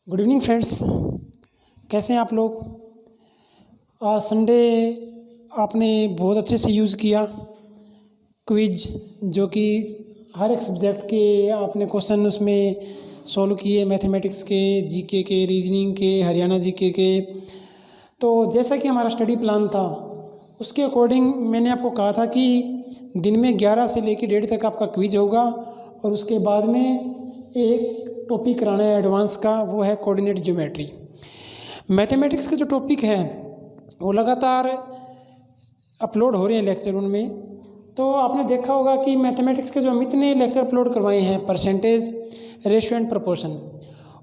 Good evening friends. कैसे हैं आप लोग। आज संडे आपने बहुत अच्छे से यूज़ किया क्विज, जो कि हर एक सब्जेक्ट के आपने क्वेश्चन उसमें सॉल्व किए, मैथमेटिक्स के, जीके के, रीजनिंग के, हरियाणा जीके के। तो जैसा कि हमारा स्टडी प्लान था उसके अकॉर्डिंग मैंने आपको कहा था कि दिन में 11 से लेकर 1:30 तक आपका क्विज होगा और उसके बाद में एक टॉपिक कराना है एडवांस का, वो है कोऑर्डिनेट ज्योमेट्री। मैथमेटिक्स के जो टॉपिक हैं वो लगातार अपलोड हो रहे हैं लेक्चर उनमें। तो आपने देखा होगा कि मैथमेटिक्स के जो हम इतने लेक्चर अपलोड करवाए हैं, परसेंटेज, रेशियो एंड प्रोपोर्शन,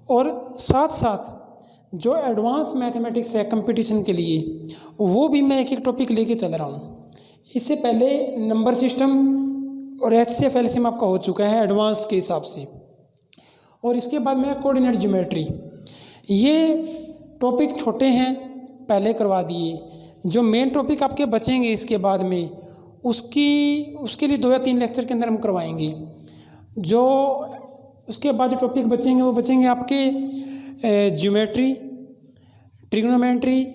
और साथ साथ जो एडवांस मैथमेटिक्स है कंपटीशन के लिए, वो भी मैं एक एक टॉपिक लेके चल रहा हूँ। इससे पहले नंबर सिस्टम और HCF LCM आपका हो चुका है एडवांस के हिसाब से, और इसके बाद में कोऑर्डिनेट ज्योमेट्री। ये टॉपिक छोटे हैं, पहले करवा दिए। जो मेन टॉपिक आपके बचेंगे इसके बाद में उसके लिए 2 या 3 लेक्चर के अंदर हम करवाएंगे। जो उसके बाद जो टॉपिक बचेंगे वो बचेंगे आपके ज्योमेट्री, ट्रिग्नोमेट्री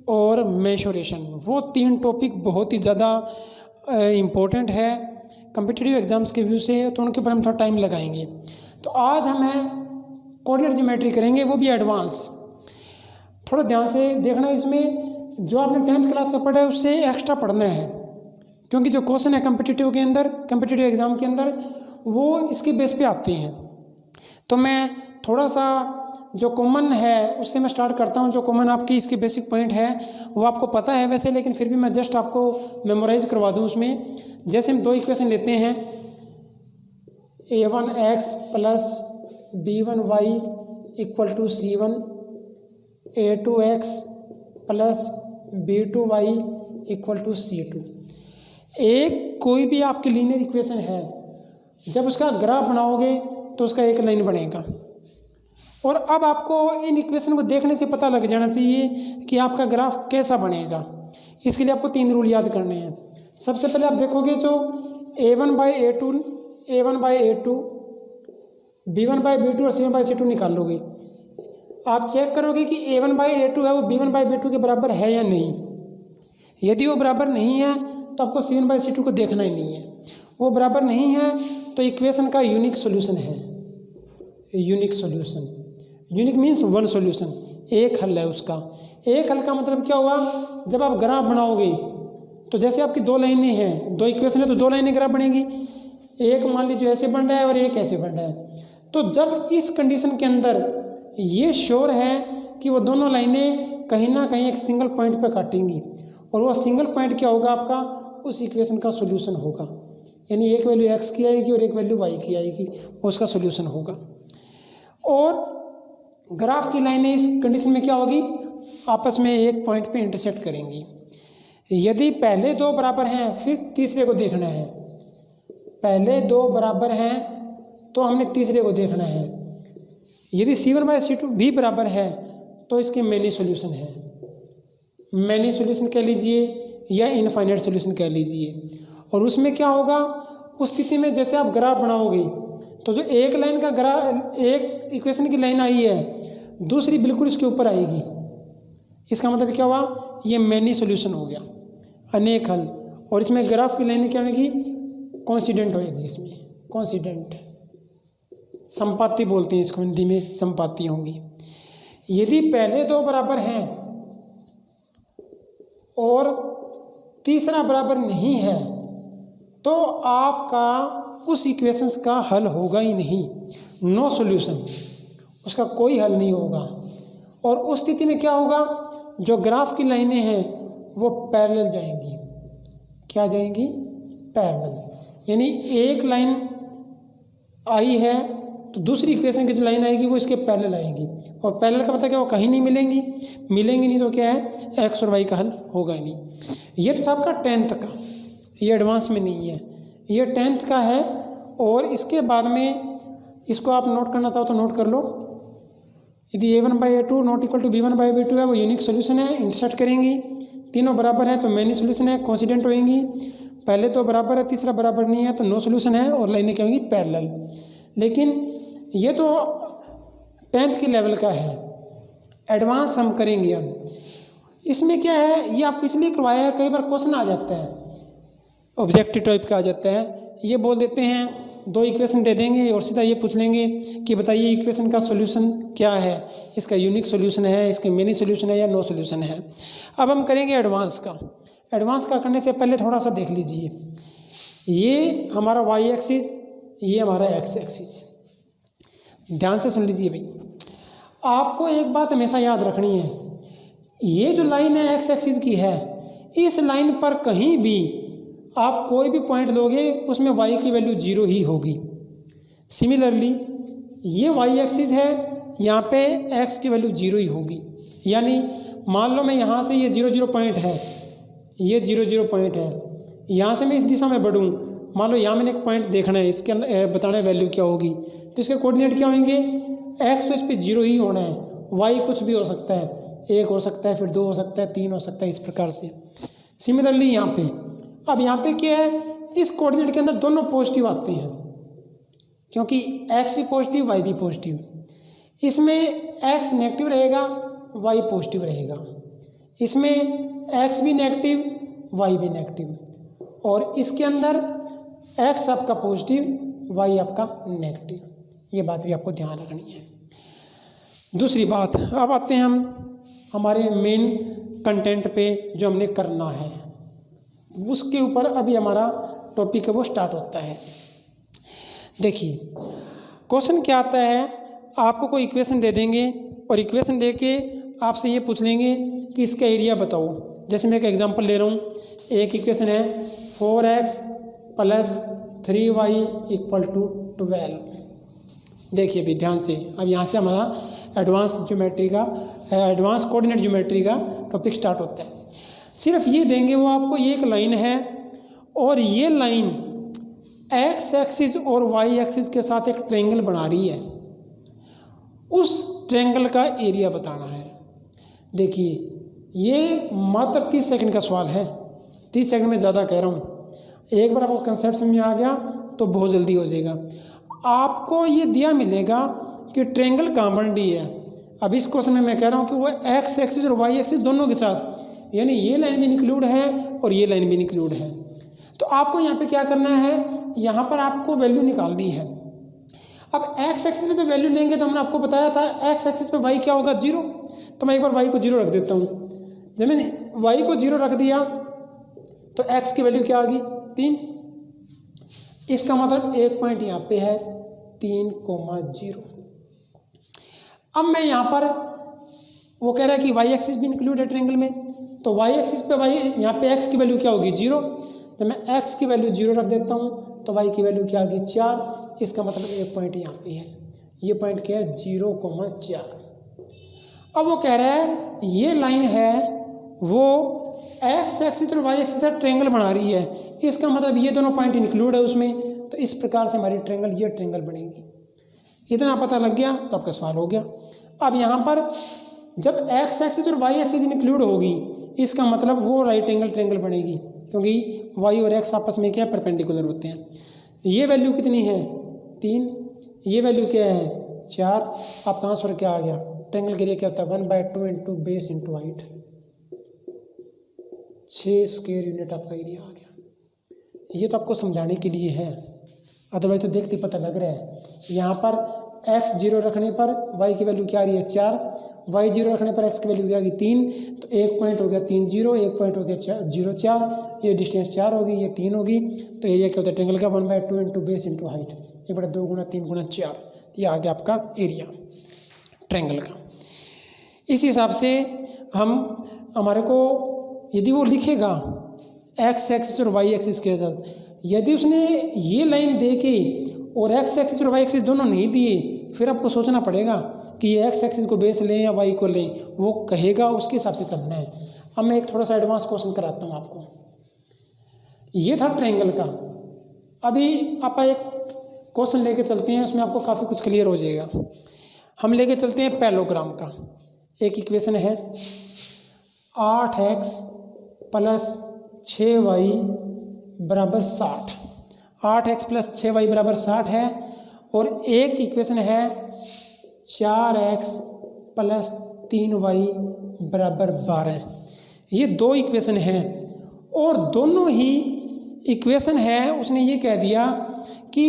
और मेंसुरेशन। वो 3 टॉपिक बहुत ही ज़्यादा इम्पोर्टेंट है कम्पिटिटिव एग्जाम्स के व्यू से, तो उनके ऊपर हम थोड़ा टाइम लगाएंगे। तो आज हमें कोऑर्डिनेट ज्योमेट्री करेंगे, वो भी एडवांस। थोड़ा ध्यान से देखना, इसमें जो आपने 10th क्लास में पढ़ा है उससे एक्स्ट्रा पढ़ना है, क्योंकि जो क्वेश्चन है कम्पिटिटिव एग्ज़ाम के अंदर वो इसके बेस पे आते हैं। तो मैं थोड़ा सा जो कॉमन है उससे मैं स्टार्ट करता हूँ। जो कॉमन आपकी इसकी बेसिक पॉइंट है वो आपको पता है वैसे, लेकिन फिर भी मैं जस्ट आपको मेमोराइज करवा दूँ उसमें। जैसे हम 2 इक्वेशन लेते हैं, a1x + b1y = c1, a2x + b2y = c2। एक कोई भी आपकी लीनियर इक्वेशन है, जब उसका ग्राफ बनाओगे तो उसका एक लाइन बनेगा। और अब आपको इन इक्वेशन को देखने से पता लग जाना चाहिए कि आपका ग्राफ कैसा बनेगा। इसके लिए आपको 3 रूल याद करने हैं। सबसे पहले आप देखोगे जो a1/a2, b1/b2 और c1/c2 निकाल लोगे। आप चेक करोगे कि a1/a2 है वो b1/b2 के बराबर है या नहीं। यदि वो बराबर नहीं है तो आपको c1/c2 को देखना ही नहीं है। वो बराबर नहीं है तो इक्वेशन का यूनिक सॉल्यूशन है। Unique solution, unique means one solution, एक हल है उसका। एक हल का मतलब क्या हुआ, जब आप ग्राफ बनाओगे तो जैसे आपकी 2 लाइनें हैं, 2 इक्वेशन है तो 2 लाइनें ग्राफ बनेगी। एक मान लीजिए ऐसे बन रहा है और एक ऐसे बन रहा है। तो जब इस कंडीशन के अंदर ये श्योर है कि वो दोनों लाइनें कहीं ना कहीं एक सिंगल पॉइंट पर काटेंगी, और वो सिंगल पॉइंट क्या होगा आपका, उस इक्वेशन का सोल्यूशन होगा। यानी एक वैल्यू x की आएगी और एक वैल्यू y की आएगी, उसका सोल्यूशन होगा। और ग्राफ की लाइनें इस कंडीशन में क्या होगी, आपस में एक पॉइंट पे इंटरसेक्ट करेंगी। यदि पहले 2 बराबर हैं फिर तीसरे को देखना है। पहले 2 बराबर हैं तो हमने तीसरे को देखना है। यदि c1/c2 भी बराबर है तो इसके मैनी सॉल्यूशन है। मैनी सॉल्यूशन कह लीजिए या इनफाइनाइट सॉल्यूशन कह लीजिए। और उसमें क्या होगा, उस स्थिति में जैसे आप ग्राफ बनाओगे तो जो एक लाइन का ग्राफ, एक इक्वेशन की लाइन आई है, दूसरी बिल्कुल इसके ऊपर आएगी। इसका मतलब क्या हुआ, ये मैनी सॉल्यूशन हो गया, अनेक हल। और इसमें ग्राफ की लाइनें क्या होगी, कोइंसिडेंट होगी। इसमें कोइंसिडेंट, संपाती बोलते हैं इसको हिंदी में, संपाती होंगी। यदि पहले 2 बराबर हैं और तीसरा बराबर नहीं है तो आपका उस इक्वेशंस का हल होगा ही नहीं, नो सॉल्यूशन, उसका कोई हल नहीं होगा। और उस स्थिति में क्या होगा, जो ग्राफ की लाइनें हैं वो पैरेलल जाएंगी। क्या जाएंगी, पैरेलल। यानी एक लाइन आई है तो दूसरी इक्वेशन की जो लाइन आएगी वो इसके पैरेलल आएगी। और पैरेलल का मतलब क्या, वो कहीं नहीं मिलेंगी नहीं तो क्या है, x और y का हल होगा ही नहीं। ये तो था आपका 10th का, ये एडवांस में नहीं है, ये 10th का है। और इसके बाद में इसको आप नोट करना चाहो तो नोट कर लो। यदि a1/a2 ≠ b1/b2 है, वो यूनिक सॉल्यूशन है, इंटरसेक्ट करेंगी। तीनों बराबर है तो मैनी सॉल्यूशन है, कोइंसिडेंट होएंगी। पहले 2 बराबर है, तीसरा बराबर नहीं है तो नो सॉल्यूशन है, और लाइनें क्या होंगी, पैरेलल। लेकिन ये तो 10th के लेवल का है। एडवांस हम करेंगे अब। इसमें क्या है, ये आपको इसलिए करवाया है, कई बार क्वेश्चन आ जाता है ऑब्जेक्टिव टाइप का आ जाता है, ये बोल देते हैं 2 इक्वेशन दे देंगे और सीधा ये पूछ लेंगे कि बताइए इक्वेशन का सॉल्यूशन क्या है, इसका यूनिक सॉल्यूशन है, इसके मेनी सॉल्यूशन है या नो सॉल्यूशन है। अब हम करेंगे एडवांस का। एडवांस का करने से पहले थोड़ा सा देख लीजिए, ये हमारा वाई एक्सिस, ये हमारा एक्स एक्सिस। ध्यान से सुन लीजिए भाई, आपको एक बात हमेशा याद रखनी है, ये जो लाइन है एक्स एक्सिस की है, इस लाइन पर कहीं भी आप कोई भी पॉइंट लोगे उसमें y की वैल्यू 0 ही होगी। सिमिलरली ये y एक्सिस है, यहाँ पे x की वैल्यू 0 ही होगी। यानी मान लो मैं यहाँ से ये 0 0 पॉइंट है, ये 0 0 पॉइंट है, यहाँ से मैं इस दिशा में बढ़ूँ, मान लो यहाँ मैंने एक पॉइंट देखना है, इसके बताना है वैल्यू क्या होगी, तो इसके कोऑर्डिनेट क्या होंगे, x तो इस पर 0 ही होना है, y कुछ भी हो सकता है, 1 हो सकता है, फिर 2 हो सकता है, 3 हो सकता है, इस प्रकार से। सिमिलरली यहाँ पे, अब यहाँ पे क्या है, इस कोऑर्डिनेट के अंदर दोनों पॉजिटिव आते हैं, क्योंकि x भी पॉजिटिव y भी पॉजिटिव। इसमें x नेगेटिव रहेगा, y पॉजिटिव रहेगा, इसमें x भी नेगेटिव y भी नेगेटिव, और इसके अंदर x आपका पॉजिटिव y आपका नेगेटिव। ये बात भी आपको ध्यान रखनी है। दूसरी बात, अब आते हैं हम हमारे मेन कंटेंट पे जो हमने करना है, उसके ऊपर अभी हमारा टॉपिक है वो स्टार्ट होता है। देखिए क्वेश्चन क्या आता है, आपको कोई इक्वेशन दे देंगे और इक्वेशन दे के आपसे ये पूछ लेंगे कि इसका एरिया बताओ। जैसे मैं एक एग्जांपल ले रहा हूँ, एक इक्वेशन है 4x + 3y = 12। देखिए भी ध्यान से, अब यहाँ से हमारा एडवांस कोऑर्डिनेट ज्योमेट्री का टॉपिक स्टार्ट होता है। सिर्फ ये देंगे वो आपको, ये एक लाइन है और ये लाइन एक्स एक्सिस और वाई एक्सिस के साथ एक ट्रायंगल बना रही है, उस ट्रायंगल का एरिया बताना है। देखिए ये मात्र 30 सेकंड का सवाल है, 30 सेकंड में ज़्यादा कह रहा हूँ, एक बार आपको कंसेप्ट समझ में आ गया तो बहुत जल्दी हो जाएगा। आपको ये दिया मिलेगा कि ट्रायंगल कहाँ बन रही है। अब इस क्वेश्चन में मैं कह रहा हूँ कि वो एक्स एक्सिस और वाई एक्सिस दोनों के साथ, यानी ये लाइन भी इंक्लूड है और ये लाइन भी इंक्लूड है। तो आपको यहाँ पे क्या करना है, यहाँ पर आपको वैल्यू निकालनी है। अब एक्स एक्सिस पे जो वैल्यू लेंगे, तो हमने आपको बताया था एक्स एक्सिस पे वाई क्या होगा, 0। तो मैं एक बार वाई को 0 रख देता हूँ। जब मैंने वाई को 0 रख दिया तो एक्स की वैल्यू क्या आ गई, 3। इसका मतलब एक पॉइंट यहाँ पे है 3,0। अब मैं यहाँ पर, वो कह रहा है कि वाई एक्सिस भी इंक्लूड है ट्रायंगल में, तो वाई एक्सिस पे वाई, यहाँ पे एक्स की वैल्यू क्या होगी, 0। तो मैं एक्स की वैल्यू 0 रख देता हूँ, तो वाई की वैल्यू क्या आ गई, 4। इसका मतलब एक पॉइंट यहाँ पे है, ये पॉइंट क्या है, 0,4। अब वो कह रहा है ये लाइन है वो एक्स एक्सिस और वाई एक्सिस का ट्रायंगल बना रही है, इसका मतलब ये दोनों पॉइंट इंक्लूड है उसमें, तो इस प्रकार से हमारी ये ट्रायंगल बनेगी। इतना पता लग गया तो आपका सवाल हो गया। अब यहाँ पर जब एक्स एक्सिस और वाई एक्सिस इंक्लूड होगी, इसका मतलब वो राइट एंगल ट्रायंगल बनेगी, क्योंकि वाई और एक्स आपस में क्या है, परपेंडिकुलर होते हैं। ये वैल्यू कितनी है, 3, ये वैल्यू क्या है, 4। आपका आंसर क्या आ गया, ट्रायंगल के लिए क्या होता है, 1/2 × बेस × हाइट, 6 स्क्वायर यूनिट आपका एरिया आ गया। ये तो आपको समझाने के लिए है, अदरवाइज तो देखते पता लग रहा है। यहाँ पर x 0 रखने पर y की वैल्यू क्या आ रही है, 4। y 0 रखने पर x की वैल्यू क्या आ गई, 3। तो एक पॉइंट हो गया 3 0, एक पॉइंट हो गया 0 4, ये डिस्टेंस 4 होगी, ये 3 होगी। तो एरिया क्या होता है ट्रायंगल का, 1/2 × बेस × हाइट, ये बड़ा 2 × 3 × 4, ये आ गया आपका एरिया ट्रायंगल का। इस हिसाब से हमारे को यदि वो लिखेगा एक्स एक्सिस और वाई एक्सिस के साथ, यदि उसने ये लाइन दे के और एक्स एक्सिस और वाई एक्सिस दोनों नहीं दिए, फिर आपको सोचना पड़ेगा कि ये एक्स एक्सिस को बेस लें या वाई को लें, वो कहेगा उसके हिसाब से चलना है। अब मैं एक थोड़ा सा एडवांस क्वेश्चन कराता हूँ आपको। ये था ट्रायंगल का। अभी आप एक क्वेश्चन लेके चलते हैं, उसमें आपको काफ़ी कुछ क्लियर हो जाएगा। हम लेके चलते हैं पैरेललोग्राम का। एक इक्वेशन है 8x + 6y = 60। 8x + 6y = 60 है। और एक इक्वेशन है 4x प्लस 3y बराबर 12। ये दो इक्वेशन हैं और दोनों ही इक्वेशन है उसने ये कह दिया कि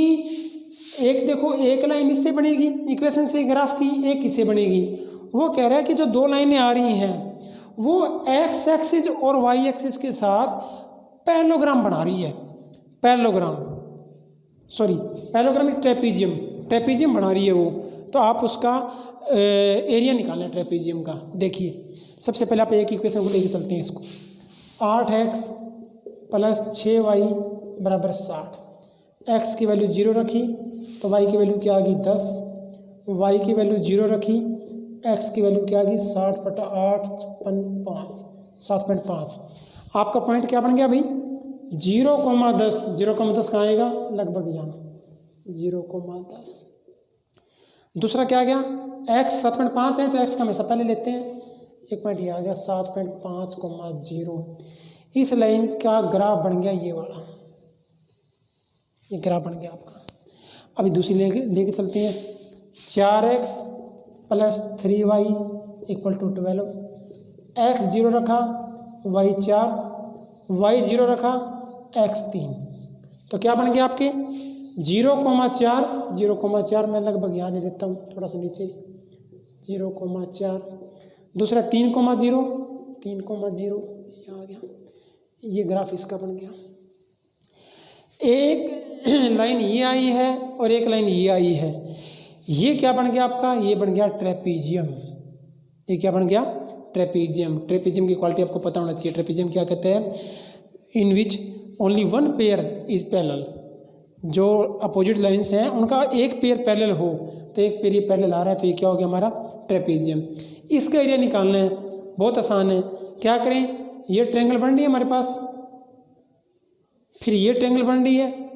एक देखो एक लाइन इससे बनेगी इक्वेशन से ग्राफ की, एक इससे बनेगी। वो कह रहा है कि जो दो लाइनें आ रही हैं वो एक्स एक्सिस और वाई एक्सिस के साथ पैरेललोग्राम बना रही है। पैरेललोग्राम ट्रेपीजियम बना रही है वो। तो आप उसका एरिया निकालना है ट्रेपीजियम का। देखिए सबसे पहले आप एक इक्वेशन को लेके चलते हैं इसको। 8x प्लस 6y बराबर 60। x की वैल्यू 0 रखी तो y की वैल्यू क्या आ गई 10, y की वैल्यू 0 रखी x की वैल्यू क्या आ गई 60/8.5। आपका पॉइंट क्या बन गया भाई 0,10। 0,10 कहाँ आएगा लगभग यहाँ 0,10। दूसरा क्या आ गया x 7.5 है तो x का हमेशा पहले लेते हैं। एक पॉइंट ये आ गया 7.5,0। इस लाइन का ग्राफ बन गया ये वाला, ये ग्राफ बन गया आपका। अभी दूसरी लेके चलते हैं। 4x plus 3y equal to 12। x 0 रखा y 4, y 0 रखा x 3। तो क्या बन गया आपके 0,4 मैं लगभग यहाँ ले लेता हूँ थोड़ा सा नीचे 0,4। दूसरा 3,0 यहाँ आ गया। ये ग्राफ इसका बन गया। एक लाइन ये आई है और एक लाइन ये आई है। ये क्या बन गया आपका ये बन गया ट्रेपीजियम। ये क्या बन गया ट्रेपीजियम। ट्रेपीजियम की क्वालिटी आपको पता होना चाहिए। ट्रेपीजियम क्या कहते हैं in which only one pair is parallel. जो अपोजिट लाइंस हैं उनका एक पेयर पैरेलल हो तो एक पेयर ये पैरेलल आ रहा है तो ये क्या हो गया हमारा ट्रेपीजियम। इसका एरिया निकालना है बहुत आसान है। क्या करें ये ट्रायंगल बन रही है हमारे पास, फिर ये ट्रायंगल बन रही है,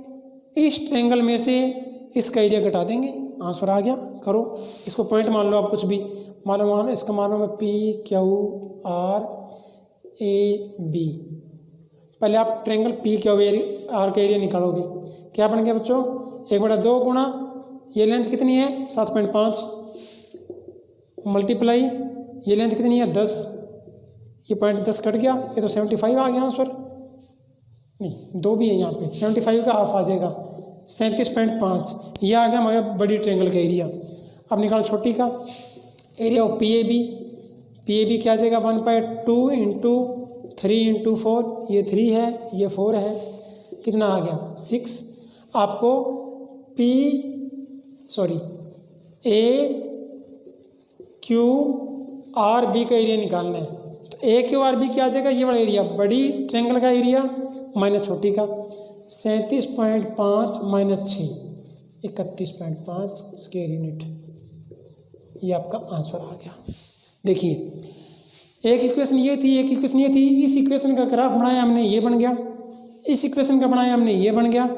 इस ट्रायंगल में से इसका एरिया घटा देंगे आंसर आ गया। करो इसको पॉइंट मान लो आप कुछ भी मान इसका मानो मैं PQRAB। पहले आप ट्रायंगल PQR का एरिया निकालोगे। क्या बन गया बच्चों 1/2 गुणा ये लेंथ कितनी है 7.5 मल्टीप्लाई ये लेंथ कितनी है 10। ये पॉइंट 10 कट गया ये तो 75 आ गया आंसर। नहीं 2 भी है यहाँ पे 75 का हाफ आ जाएगा 37.5 ये आ गया मगर बड़ी ट्रायंगल का एरिया। अब निकालो छोटी का एरिया ऑफ PAB क्या आ जाएगा 1/2 इंटू 3 इंटू 4 ये 3 है ये 4 है कितना आ गया 6। आपको AQRB का एरिया निकालना है। तो AQRB क्या आ जाएगा ये वाला एरिया बड़ी ट्रायंगल का एरिया माइनस छोटी का 37.5 माइनस 6 31.5 स्क्वायर यूनिट। ये आपका आंसर आ गया। देखिए एक इक्वेशन ये थी एक इक्वेशन ये थी। इस इक्वेशन का ग्राफ बनाया हमने ये बन गया, इस इक्वेशन का बनाया हमने ये बन गया।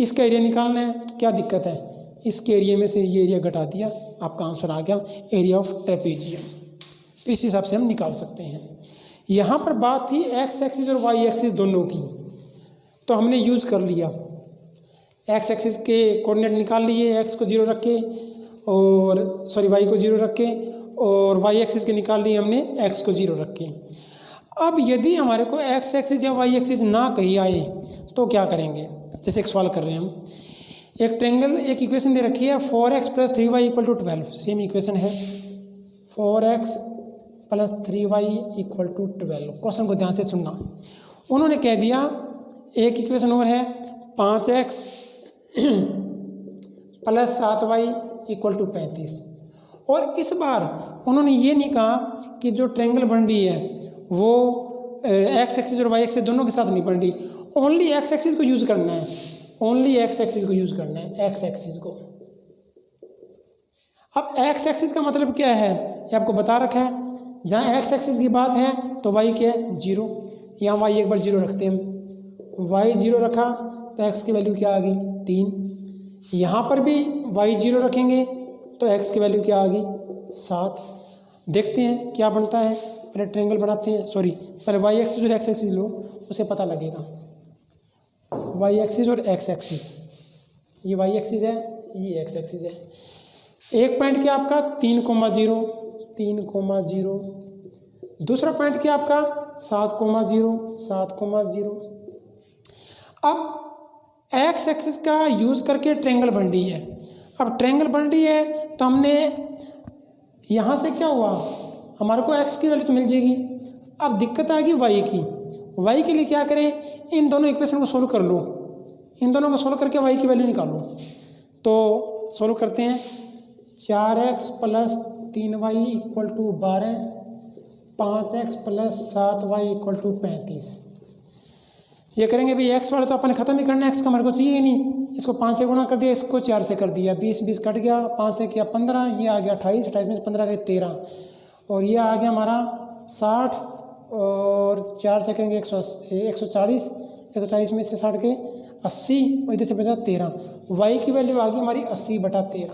इसका एरिया निकालना है तो क्या दिक्कत है इसके एरिया में से ये एरिया घटा दिया आपका आंसर आ गया एरिया ऑफ ट्रेपीजियम। तो इस हिसाब से हम निकाल सकते हैं। यहाँ पर बात थी एक्स एक्सिस और वाई एक्सिस दोनों की, तो हमने यूज़ कर लिया। एक्स एक्सिस के कोऑर्डिनेट निकाल लिए एक्स को 0 रख के और वाई को 0 रख के और वाई एक्सिस के निकाल लिए हमने एक्स को 0 रख के। अब यदि हमारे को एक्स एक्सिस या वाई एक्सिस ना कहीं आए तो क्या करेंगे। जैसे एक सवाल कर रहे हैं हम एक ट्रायंगल एक इक्वेशन दे रखी है 4x plus 3y equal to 12। Same equation है 4x plus 3y equal to 12। Question को ध्यान से सुनना। उन्होंने कह दिया एक इक्वेशन और है 5x plus 7y equal to 35। और इस बार उन्होंने ये नहीं कहा कि जो ट्रायंगल बन रही है वो एक्स एक्सिस और वाई एक्सिस दोनों के साथ नहीं बन रही। ओनली एक्स एक्सिस को यूज़ करना है, ओनली एक्स एक्सिस को यूज़ करना है एक्स एक्सिस को। अब एक्स एक्सिस का मतलब क्या है ये आपको बता रखा है। जहाँ एक्स एक्सिस की बात है तो वाई क्या है 0। यहाँ वाई एक बार 0 रखते हैं हम। वाई 0 रखा तो एक्स की वैल्यू क्या आ गई 3। यहाँ पर भी वाई 0 रखेंगे तो एक्स की वैल्यू क्या आ गई 7। देखते हैं क्या बनता है। पहले ट्रायंगल बनाते हैं पहले वाई एक्सिस और एक्स एक्सिस लो उसे पता लगेगा। वाई एक्सिस और एक्स एक्सिस ये वाई एक्सिस है ये एक्स एक्सिस है। एक पॉइंट क्या आपका 3,0, 3,0, दूसरा पॉइंट क्या आपका 7,0, 7,0। अब एक्स एक्सिस का यूज़ करके ट्रायंगल बन रही है। अब ट्रायंगल बन रही है तो हमने यहाँ से क्या हुआ, हमारे को एक्स की वैल्यू तो मिल जाएगी। अब दिक्कत आ गई वाई की। वाई के लिए क्या करें, इन दोनों इक्वेशन को सोल्व कर लो, इन दोनों को सोल्व करके वाई की वैल्यू निकालो। तो सोल्व करते हैं। 4x + 3y = 12, 5x + 7y = 35। ये करेंगे भाई, एक्स वाले तो अपन ख़त्म ही करना है, एक्स का हमारे को चाहिए ही नहीं। इसको 5 से गुणा कर दिया, इसको 4 से कर दिया, 20 20 कट गया, 5 से किया 15, ये आ गया 28, 28 में से 15 गए 13, और ये आ गया हमारा 60, और 4 से करेंगे 140, 140 में से 60 के 80, और इधर से बचा 13। वाई की वैल्यू आ गई हमारी 80/13,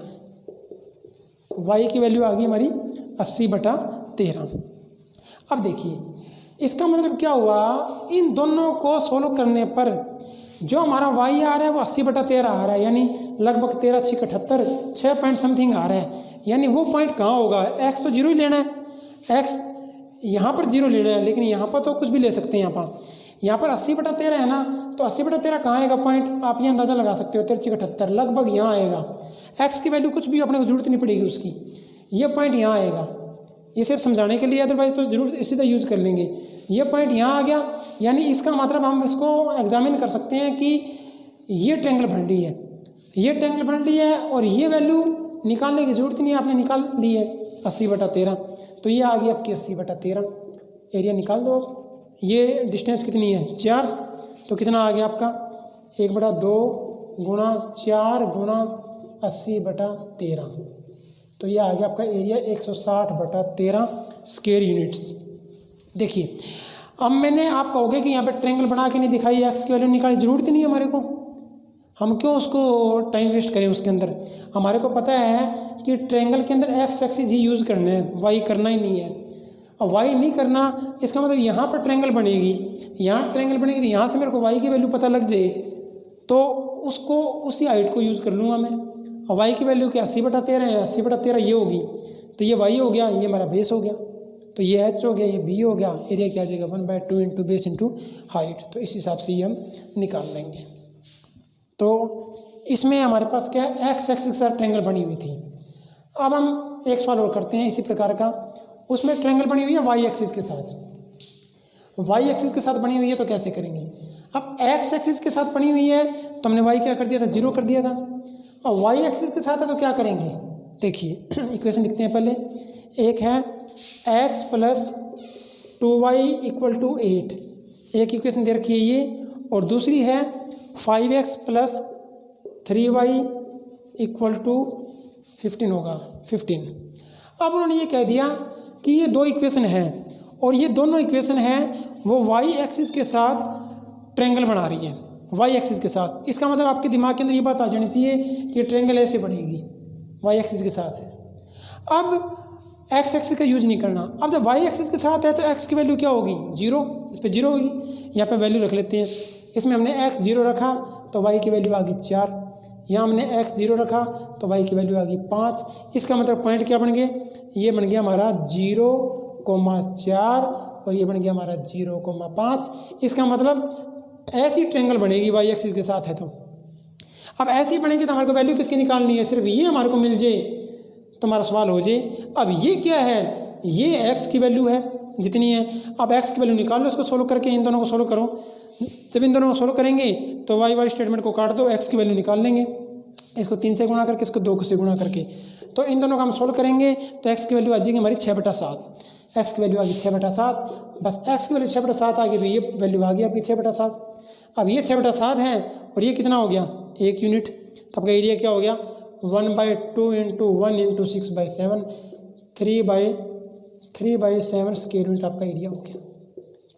वाई की वैल्यू आ गई हमारी 80/13। अब देखिए इसका मतलब क्या हुआ, इन दोनों को सोल्व करने पर जो हमारा वाई आ रहा है वो 80/13 आ रहा है, यानी लगभग 13 6 78, 6 पॉइंट समथिंग आ रहा है। यानी वो पॉइंट कहाँ होगा, एक्स तो 0 ही लेना है, एक्स यहाँ पर 0 लेना है, लेकिन यहाँ पर तो कुछ भी ले सकते हैं। यहाँ पर 80/13 है ना, तो 80/13 कहाँ आएगा पॉइंट, आप ये अंदाज़ा लगा सकते हो, 13 6 78 लगभग यहाँ आएगा। एक्स की वैल्यू कुछ भी अपने को जरूरत नहीं पड़ेगी उसकी, ये पॉइंट यहाँ आएगा। ये सिर्फ समझाने के लिए, अदरवाइज तो जरूर इसी तरह यूज़ कर लेंगे। ये पॉइंट यहाँ आ गया, यानी इसका मतलब हम इसको एग्जामिन कर सकते हैं कि ये ट्रायंगल बन रही है, ये ट्रायंगल बन रही है, और ये वैल्यू निकालने की जरूरत नहीं है, आपने निकाल ली है 80/13। तो ये आ गई आपकी 80/13। एरिया निकाल दो। ये डिस्टेंस कितनी है 4, तो कितना आ गया आपका 1/2 × 4 × 80/13। तो ये आ गया आपका एरिया 160/13 स्क्वायर यूनिट्स। देखिए अब मैंने, आप कहोगे कि यहाँ पे ट्रायंगल बना के नहीं दिखाई, एक्स की वैल्यू निकालने की जरूरत ही नहीं है हमारे को, हम क्यों उसको टाइम वेस्ट करें उसके अंदर। हमारे को पता है कि ट्रायंगल के अंदर एक्स एक्सिस ही यूज़ करना है, वाई करना ही नहीं है। और वाई नहीं करना, इसका मतलब यहाँ पर ट्रायंगल बनेगी, यहाँ ट्रायंगल बनेगी, तो यहाँ से मेरे को वाई की वैल्यू पता लग जाए तो उसको उसी हाइट को यूज़ कर लूँगा मैं। और वाई की वैल्यू क्या 80/13 है, 80/13 ये होगी, तो ये वाई हो गया, ये हमारा बेस हो गया, तो ये एच हो गया, ये बी हो गया। एरिया क्या आ जाएगा 1/2 × बेस × हाइट। तो इस हिसाब से ये हम निकाल लेंगे। तो इसमें हमारे पास क्या है, एक्स एक्सिस के साथ ट्रायंगल बनी हुई थी। अब हम एक सवाल और करते हैं इसी प्रकार का, उसमें ट्रायंगल बनी हुई है वाई एक्सिस के साथ। वाई एक्सिस के साथ बनी हुई है तो कैसे करेंगे। अब एक्स एक्सिस के साथ बनी हुई है तो हमने वाई क्या कर दिया था, 0 कर दिया था। और वाई एक्सिस के साथ है तो क्या करेंगे, देखिए इक्वेशन लिखते हैं पहले। एक है x + 2y = 8, एक इक्वेशन दे रखी है ये, और दूसरी है 5x + 3y = 15 होगा, 15। अब उन्होंने ये कह दिया कि ये दो इक्वेशन है, और ये दोनों इक्वेशन हैं वो वाई एक्सिस के साथ ट्रायंगल बना रही है, वाई एक्सिस के साथ। इसका मतलब आपके दिमाग के अंदर ये बात आ जानी चाहिए कि ट्रायंगल ऐसे बनेगी, वाई एक्सिस के साथ है। अब एक्स एक्सिस का यूज नहीं करना। अब जब वाई एक्सिस के साथ है तो एक्स की वैल्यू क्या होगी 0, इस पर 0 होगी। यहाँ पे वैल्यू रख लेते हैं, इसमें हमने x 0 रखा तो वाई की वैल्यू आ गई 4, यहाँ हमने x 0 रखा तो वाई की वैल्यू आ गई 5। इसका मतलब पॉइंट क्या बन गए, ये बन गया हमारा 0,4, और ये बन गया हमारा 0,5। इसका मतलब ऐसी ट्रायंगल बनेगी वाई एक्सिस के साथ है तो। अब ऐसी बनेगी तो हमारे को वैल्यू किसकी निकालनी है, सिर्फ ये हमारे को मिल जाए तो हमारा सवाल हो जाए। अब ये क्या है, ये x की वैल्यू है जितनी है। अब x की वैल्यू निकाल लो, इसको सोल्व करके इन दोनों को सोल्व करो। जब इन दोनों को सोल्व करेंगे तो वाई वाई स्टेटमेंट को काट दो, x की वैल्यू निकाल लेंगे, इसको 3 से गुणा करके, इसको 2 से गुणा करके। तो इन दोनों का हम सोल्व करेंगे तो x की वैल्यू आ जाएगी हमारी 6/7। x की वैल्यू आ गई 6/7, बस x की वैल्यू 6/7 आ गई, तो ये वैल्यू आ गई आपकी 6/7। अब ये 6/7 है और ये कितना हो गया 1 यूनिट, तो आपका एरिया क्या हो गया 1/2 × 1 × 6/7, 3/7 स्क्वायर यूनिट आपका एरिया हो गया,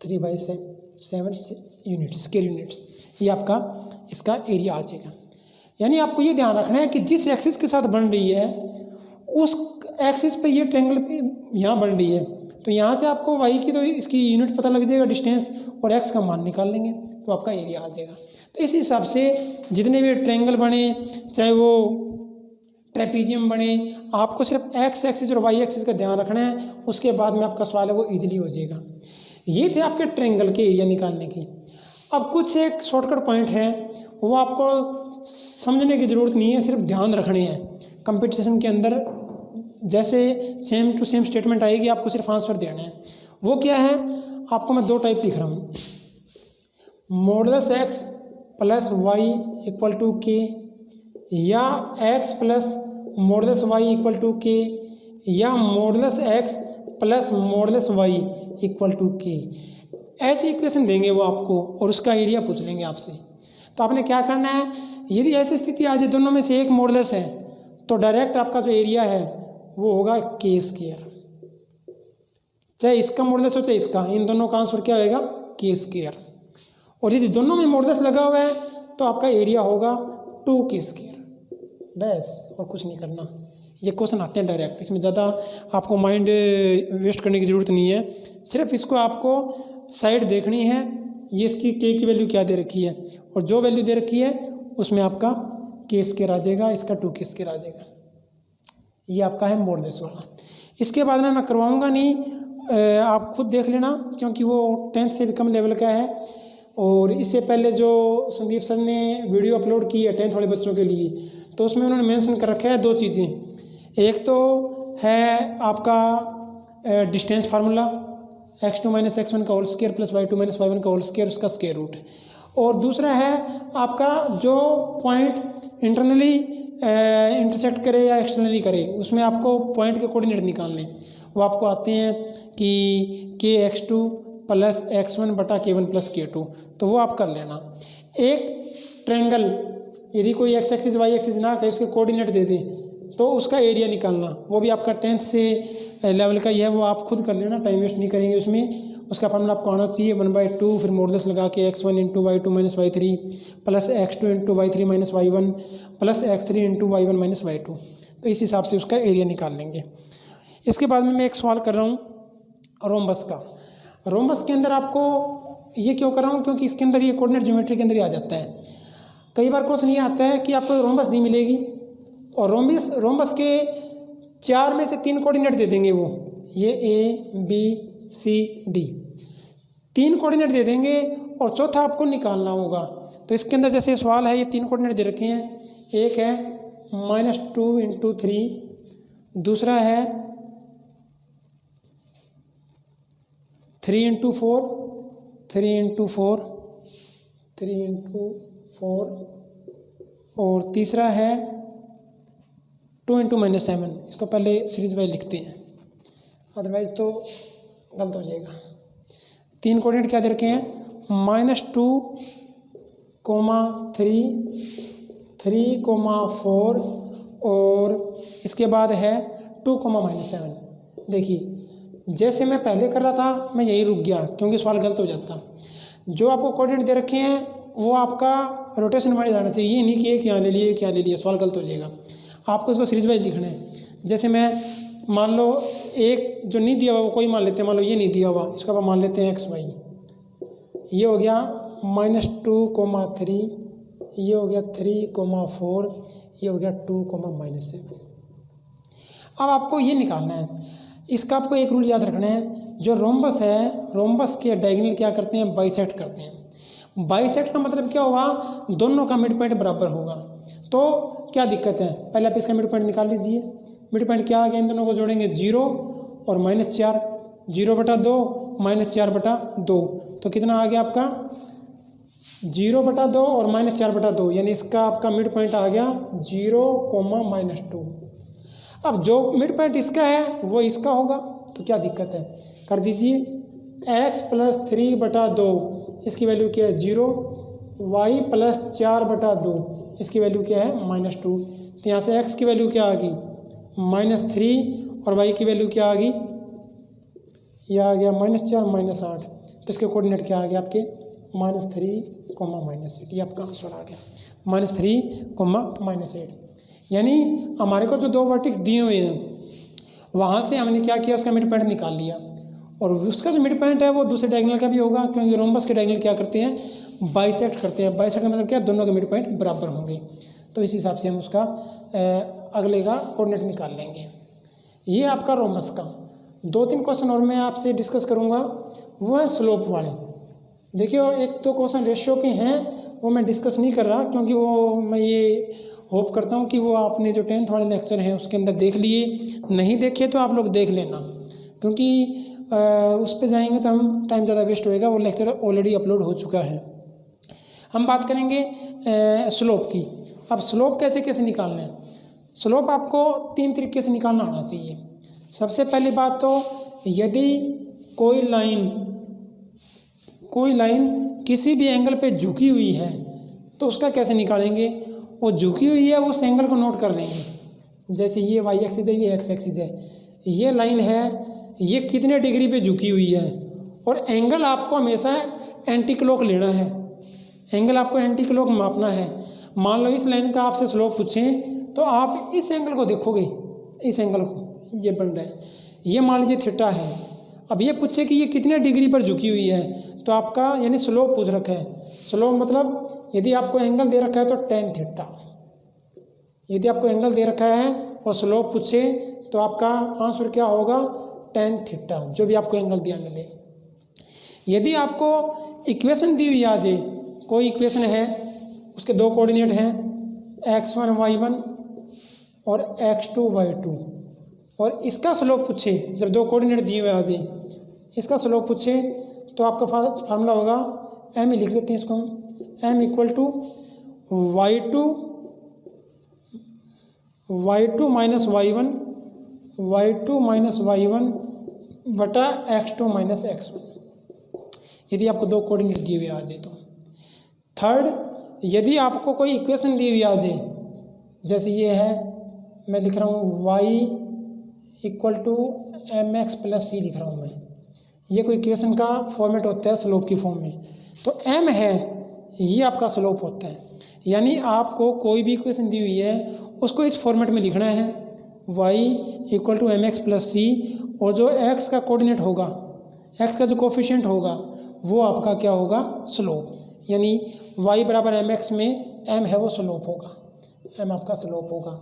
3/7 यूनिट स्क्वायर यूनिट्स। ये आपका इसका एरिया आ जाएगा। यानी आपको ये ध्यान रखना है कि जिस एक्सिस के साथ बन रही है उस एक्सिस पे ये ट्रायंगल यहाँ बन रही है, तो यहाँ से आपको वाई की तो इसकी यूनिट पता लग जाएगा डिस्टेंस, और एक्स का मान निकाल लेंगे तो आपका एरिया आ जाएगा। तो इस हिसाब से जितने भी ट्रायंगल बने, चाहे वो ट्रेपीजियम बने, आपको सिर्फ एक्स एक्सिस और वाई एक्सिस का ध्यान रखना है, उसके बाद में आपका सवाल है वो ईजिली हो जाएगा। ये थे आपके ट्रायंगल के एरिया निकालने की। अब कुछ एक शॉर्टकट पॉइंट है, वो आपको समझने की ज़रूरत नहीं है, सिर्फ ध्यान रखने हैं। कंपटीशन के अंदर जैसे सेम टू सेम स्टेटमेंट आएगी, आपको सिर्फ आंसर देना है। वो क्या है, आपको मैं दो टाइप लिख रहा हूँ, modulus x plus y equal to k, या x plus modulus y equal to k, या modulus x plus modulus y equal to k. ऐसी इक्वेशन देंगे वो आपको और उसका एरिया पूछ लेंगे आपसे। तो आपने क्या करना है, यदि ऐसी स्थिति आ जाए दोनों में से एक मॉडुलस है, तो डायरेक्ट आपका जो एरिया है वो होगा के स्क्वायर, चाहे इसका मॉडुलस हो चाहे इसका, इन दोनों का आंसर क्या होगा, के स्क्वायर। और यदि दोनों में मॉडुलस लगा हुआ है तो आपका एरिया होगा 2 स्क्वायर, बस और कुछ नहीं करना। ये क्वेश्चन आते हैं डायरेक्ट, इसमें ज़्यादा आपको माइंड वेस्ट करने की ज़रूरत नहीं है, सिर्फ इसको आपको साइड देखनी है, ये इसकी के की वैल्यू क्या दे रखी है, और जो वैल्यू दे रखी है उसमें आपका के स्क्वायर आ जाएगा, इसका 2 स्क्वायर आ जाएगा। ये आपका है मॉडुलस वाला। इसके बाद में मैं करवाऊँगा नहीं, आप खुद देख लेना, क्योंकि वो 10th से भी कम लेवल का है। और इससे पहले जो संदीप सर ने वीडियो अपलोड की है 10th वाले बच्चों के लिए, तो उसमें उन्होंने मेंशन कर रखा है दो चीज़ें। एक तो है आपका डिस्टेंस फार्मूला, x2 - x1 का whole square plus y2 - y1 का होल स्क्वायर, उसका स्क्वायर रूट। और दूसरा है आपका जो पॉइंट इंटरनली इंटरसेक्ट करे या एक्सटर्नली करे, उसमें आपको पॉइंट के कोऑर्डिनेट निकालने। वो आपको आते हैं कि kx2 प्लस x1 बटा k1 प्लस k2, तो वो आप कर लेना। एक ट्रायंगल यदि कोई x एक्सिस y एक्सिस ना कहे, उसके कोऑर्डिनेट दे दे, तो उसका एरिया निकालना, वो भी आपका 10th से लेवल का ही है, वो आप खुद कर लेना, टाइम वेस्ट नहीं करेंगे उसमें। उसका फॉर्मूला आपको आना चाहिए 1/2, फिर मॉडुलस लगा के x1 × y2 - y3 plus x2 × y3 - y1 plus x3 × y1 - y2। तो इस हिसाब से उसका एरिया निकाल लेंगे। इसके बाद में मैं एक सवाल कर रहा हूँ रोम्बस का। रोम्बस के अंदर आपको ये क्यों कर रहा हूँ, क्योंकि इसके अंदर ये कोऑर्डिनेट ज्योमेट्री के अंदर ही आ जाता है। कई बार क्वेश्चन ये आता है कि आपको रोम्बस नहीं मिलेगी, और रोम्बस के 4 में से 3 कोऑर्डिनेट दे देंगे वो, ये A B C D 3 coordinate दे देंगे, और चौथा आपको निकालना होगा। तो इसके अंदर जैसे सवाल है, ये 3 कोऑर्डिनेट दे रखे हैं, एक है -2 × 3, दूसरा है 3 × 4, 3 × 4, 3 × 4, और तीसरा है 2 × -7। इसको पहले सीरीज वाइज लिखते हैं, अदरवाइज तो गलत हो जाएगा। 3 कोऑर्डिनेट क्या दे रखे हैं, -2, 3, 3, 4, और इसके बाद है 2, -7। देखिए जैसे मैं पहले कर रहा था, मैं यही रुक गया क्योंकि सवाल गलत हो जाता। जो आपको कोऑर्डिनेट दे रखे हैं वो आपका रोटेशन वाइज आना चाहिए, ये नहीं कि एक यहाँ ले लिए एक यहाँ ले लिया, सवाल गलत हो जाएगा। आपको इसको सीरीज वाइज लिखना है। जैसे मैं मान लो एक जो नहीं दिया हुआ वो कोई मान लेते हैं, मान लो ये नहीं दिया हुआ, इसका आप मान लेते हैं XY, ये हो गया -2, 3, ये हो गया 3, 4, ये हो गया 2, -7। अब आपको ये निकालना है, इसका आपको एक रूल याद रखना है, जो रोम्बस है, रोम्बस के डायगोनल क्या करते हैं, बाइसेक्ट करते हैं। बाइसेक्ट का मतलब क्या होगा, दोनों का मिड पॉइंट बराबर होगा। तो क्या दिक्कत है, पहले आप इसका मिड पॉइंट निकाल लीजिए। मिड पॉइंट क्या आ गया, इन दोनों को जोड़ेंगे 0 और -4, 0/2 -4/2, तो कितना आ गया आपका 0/2 और -4/2, यानी इसका आपका मिड पॉइंट आ गया 0, -2। अब जो मिड पॉइंट इसका है वो इसका होगा, तो क्या दिक्कत है, कर दीजिए। x + 3/2 इसकी वैल्यू क्या है 0, y + 4/2 इसकी वैल्यू क्या है -2। तो यहाँ से x की वैल्यू क्या आ गई -3, और y की वैल्यू क्या आ गई, यह आ गया -4 -8। तो इसके कोऑर्डिनेट क्या आ गया आपके -3, -8, ये आपका आंसर आ गया -3, -8। यानी हमारे को जो 2 वर्टेक्स दिए हुए हैं वहाँ से हमने क्या किया, उसका मिड पॉइंट निकाल लिया, और उसका जो मिड पॉइंट है वो दूसरे डायगोनल का भी होगा, क्योंकि रोम्बस के डायगोनल क्या करते हैं, बाइसेक्ट करते हैं। बाइसेक्ट का मतलब क्या, दोनों के मिड पॉइंट बराबर होंगे। तो इस हिसाब से हम उसका अगले का कोऑर्डिनेट निकाल लेंगे। ये आपका रोमस का 2-3 क्वेश्चन और मैं आपसे डिस्कस करूँगा, वो है स्लोप वाले। देखिए 1-2 क्वेश्चन रेशियो के हैं, वो मैं डिस्कस नहीं कर रहा क्योंकि वो मैं ये होप करता हूँ कि वो आपने जो 10th वाले लेक्चर हैं उसके अंदर देख लिए, नहीं देखे तो आप लोग देख लेना, क्योंकि उस पे जाएंगे तो हम टाइम ज़्यादा वेस्ट होएगा। वो लेक्चर ऑलरेडी अपलोड हो चुका है। हम बात करेंगे स्लोप की। अब स्लोप कैसे कैसे निकालना है। स्लोप आपको 3 तरीके से निकालना आना चाहिए। सबसे पहली बात तो यदि कोई लाइन किसी भी एंगल पे झुकी हुई है तो उसका कैसे निकालेंगे। वो झुकी हुई है उस एंगल को नोट कर लेंगे। जैसे ये वाई एक्सिस है, ये एक्स एक्सिस है, ये लाइन है, ये कितने डिग्री पे झुकी हुई है, और एंगल आपको हमेशा एंटी क्लॉक लेना है। एंगल आपको एंटी क्लॉक मापना है। मान लो इस लाइन का आपसे स्लोप पूछें तो आप इस एंगल को देखोगे, इस एंगल को, ये बन रहा है, ये मान लीजिए थीटा है। अब ये पूछे कि ये कितने डिग्री पर झुकी हुई है, तो आपका यानी स्लोप पूछ रखा है। स्लोप मतलब यदि आपको एंगल दे रखा है तो tan थीटा, यदि आपको एंगल दे रखा है और स्लोप पूछे तो आपका आंसर क्या होगा, tan थीटा, जो भी आपको एंगल दिया मिले। यदि आपको इक्वेशन दी हुई आ जाए, कोई इक्वेशन है, उसके 2 कोऑर्डिनेट हैं x1 y1 और x2 y2, और इसका स्लोप पूछे, जब 2 कोऑर्डिनेट दिए हुए आ जाए, इसका स्लोप पूछे तो आपका फार्मूला होगा m, लिख देते हैं इसको हम, m equal to y2 minus y1 बटा x2 माइनस x1, यदि आपको 2 कोऑर्डिनेट दिए हुए आ जाए तो। थर्ड, यदि आपको कोई इक्वेशन दी हुई आ जाए, जैसे ये है, मैं लिख रहा हूँ y equal to mx plus c लिख रहा हूँ मैं, ये कोई इक्वेशन का फॉर्मेट होता है स्लोप की फॉर्म में, तो m है, ये आपका स्लोप होता है। यानी आपको कोई भी इक्वेशन दी हुई है उसको इस फॉर्मेट में लिखना है, y equal to mx plus c, और जो x का कोऑर्डिनेट होगा, x का जो कोफिशिएंट होगा, वो आपका क्या होगा, स्लोप। यानी y बराबर mx में m है वो स्लोप होगा, m आपका स्लोप होगा।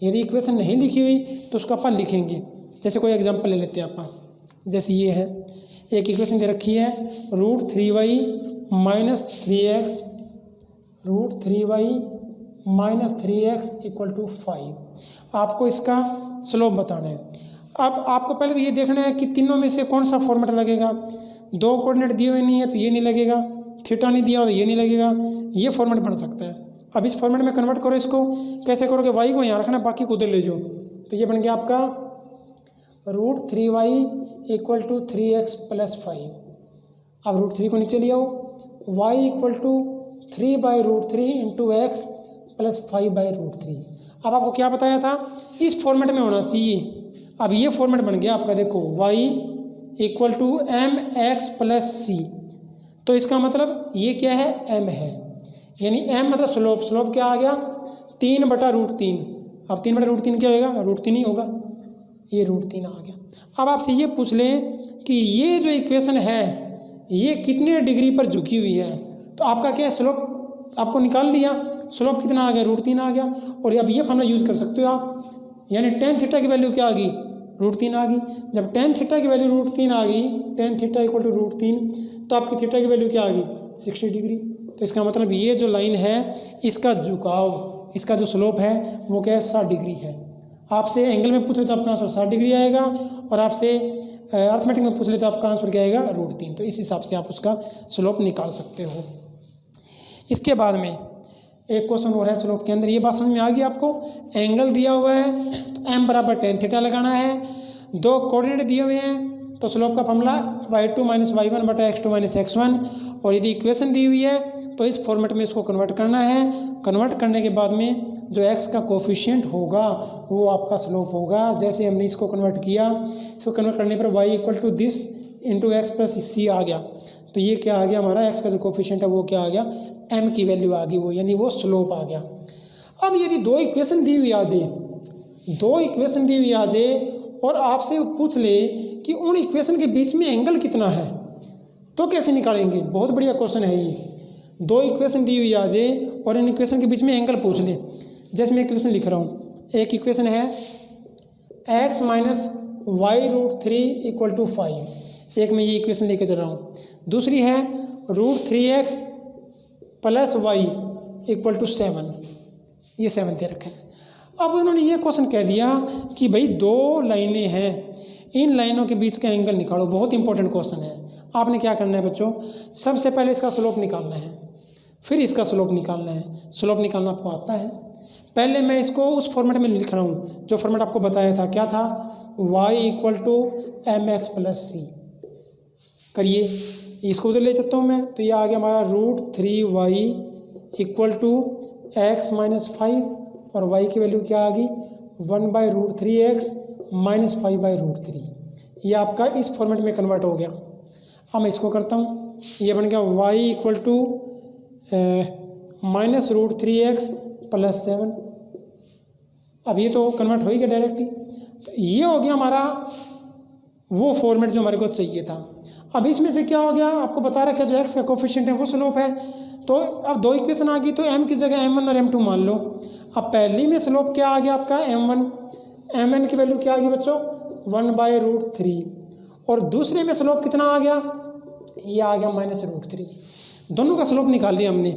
यदि इक्वेशन नहीं लिखी हुई तो उसको अपन लिखेंगे। जैसे कोई एग्जांपल ले लेते हैं अपन, जैसे ये है, एक इक्वेशन दे रखी है √3y minus 3x equal to 5। आपको इसका स्लोप बताना है। अब आपको पहले तो ये देखना है कि तीनों में से कौन सा फॉर्मेट लगेगा। 2 कोऑर्डिनेट दिए हुए नहीं है तो ये नहीं लगेगा, थीटा नहीं दिया हो तो ये नहीं लगेगा, ये फॉर्मेट बन सकता है। अब इस फॉर्मेट में कन्वर्ट करो इसको, कैसे करोगे, y को यहाँ रखना, बाकी को उधर ले जाओ, तो ये बन गया आपका √3y equal to 3x plus 5। अब √3 को नीचे ले आओ, y equal to 3/√3 into x plus 5/√3। अब आपको क्या बताया था, इस फॉर्मेट में होना चाहिए। अब ये फॉर्मेट बन गया आपका, देखो y equal to mx plus c, तो इसका मतलब ये क्या है, m है, यानी m मतलब स्लोप। स्लोप क्या आ गया, 3/√3। अब 3/√3 क्या होगा, √3 ही होगा, ये √3 आ गया। अब आपसे ये पूछ लें कि ये जो इक्वेशन है ये कितने डिग्री पर झुकी हुई है, तो आपका क्या है, स्लोप आपको निकाल लिया, स्लोप कितना आ गया, √3 आ गया। और अब ये फॉर्मूला यूज़ कर सकते हो आप, यानी tan थीटा की वैल्यू क्या आ गई, √3 आ गई। जब tan थीटा की वैल्यू √3 आ गई, tan थीटा इक्वल टू √3, तो आपकी थीटा की वैल्यू क्या आ गई, 60 डिग्री। तो इसका मतलब ये जो लाइन है इसका झुकाव, इसका जो स्लोप है वो क्या है, 60 डिग्री है। आपसे एंगल में पूछ ले तो आपका आंसर 60 डिग्री आएगा, और आपसे अर्थमेटिक में पूछ ले तो आपका आंसर क्या आएगा, √3। तो इस हिसाब से आप उसका स्लोप निकाल सकते हो। इसके बाद में एक क्वेश्चन और है स्लोप के अंदर, ये बात समझ में आ गई आपको। एंगल दिया हुआ है तो m बराबर tan थीटा लगाना है, 2 कोऑर्डिनेट दिए हुए हैं तो स्लोप का फॉर्मूला y2 माइनस y1 बटा x2 माइनस x1, और यदि इक्वेशन दी हुई है तो इस फॉर्मेट में इसको कन्वर्ट करना है। कन्वर्ट करने के बाद में जो x का कोफिशिएंट होगा वो आपका स्लोप होगा। जैसे हमने इसको कन्वर्ट किया, इसको कन्वर्ट करने पर y equal to this into x plus c आ गया, तो ये क्या आ गया हमारा, x का जो कोफिशिएंट है वो क्या आ गया, m की वैल्यू आ गई, वो यानी वो स्लोप आ गया। अब यदि 2 इक्वेशन दी हुई आ जाए, 2 इक्वेशन दी हुई आ जाए और आपसे पूछ ले कि उन इक्वेशन के बीच में एंगल कितना है, तो कैसे निकालेंगे। बहुत बढ़िया क्वेश्चन है ये। 2 इक्वेशन दी हुई आ जाए और इन इक्वेशन के बीच में एंगल पूछ ले। जैसे मैं इक्वेशन लिख रहा हूँ एक इक्वेशन है x minus y root 3 equal to 5, एक मैं ये इक्वेशन लेके चल रहा हूँ। दूसरी है root 3x plus y equal to 7, ये 7 दे रखे हैं। अब उन्होंने ये क्वेश्चन कह दिया कि भाई दो लाइनें हैं, इन लाइनों के बीच का एंगल निकालो। बहुत इंपॉर्टेंट क्वेश्चन है। आपने क्या करना है बच्चों, सबसे पहले इसका स्लोप निकालना है, फिर इसका स्लोप निकालना है। स्लोप निकालना आपको आता है। पहले मैं इसको उस फॉर्मेट में लिख रहा हूँ जो फॉर्मेट आपको बताया था। क्या था? y equal to M X plus C. करिए, इसको उधर ले जाता हूँ मैं, तो ये आ गया हमारा root 3y equal to x minus 5, और y की वैल्यू क्या आ गई? 1/√3x minus 5/√3। ये आपका इस फॉर्मेट में कन्वर्ट हो गया। अब मैं इसको करता हूँ, ये बन गया y equal to minus √3x plus 7। अब ये तो कन्वर्ट हो ही गया डायरेक्टली। तो ये हो गया हमारा वो फॉर्मेट जो हमारे को चाहिए था। अब इसमें से क्या हो गया, आपको बता रखा है जो x का कोफिशिएंट है वो स्लोप है। तो अब दो इक्वेशन आ गई, तो m की जगह m1 और m2 मान लो। अब पहली में स्लोप क्या आ गया आपका? m1 की वैल्यू क्या आ गई बच्चों? 1/√3। और दूसरे में स्लोप कितना आ गया? ये आ गया -√3। दोनों का स्लोप निकाल लिया हमने,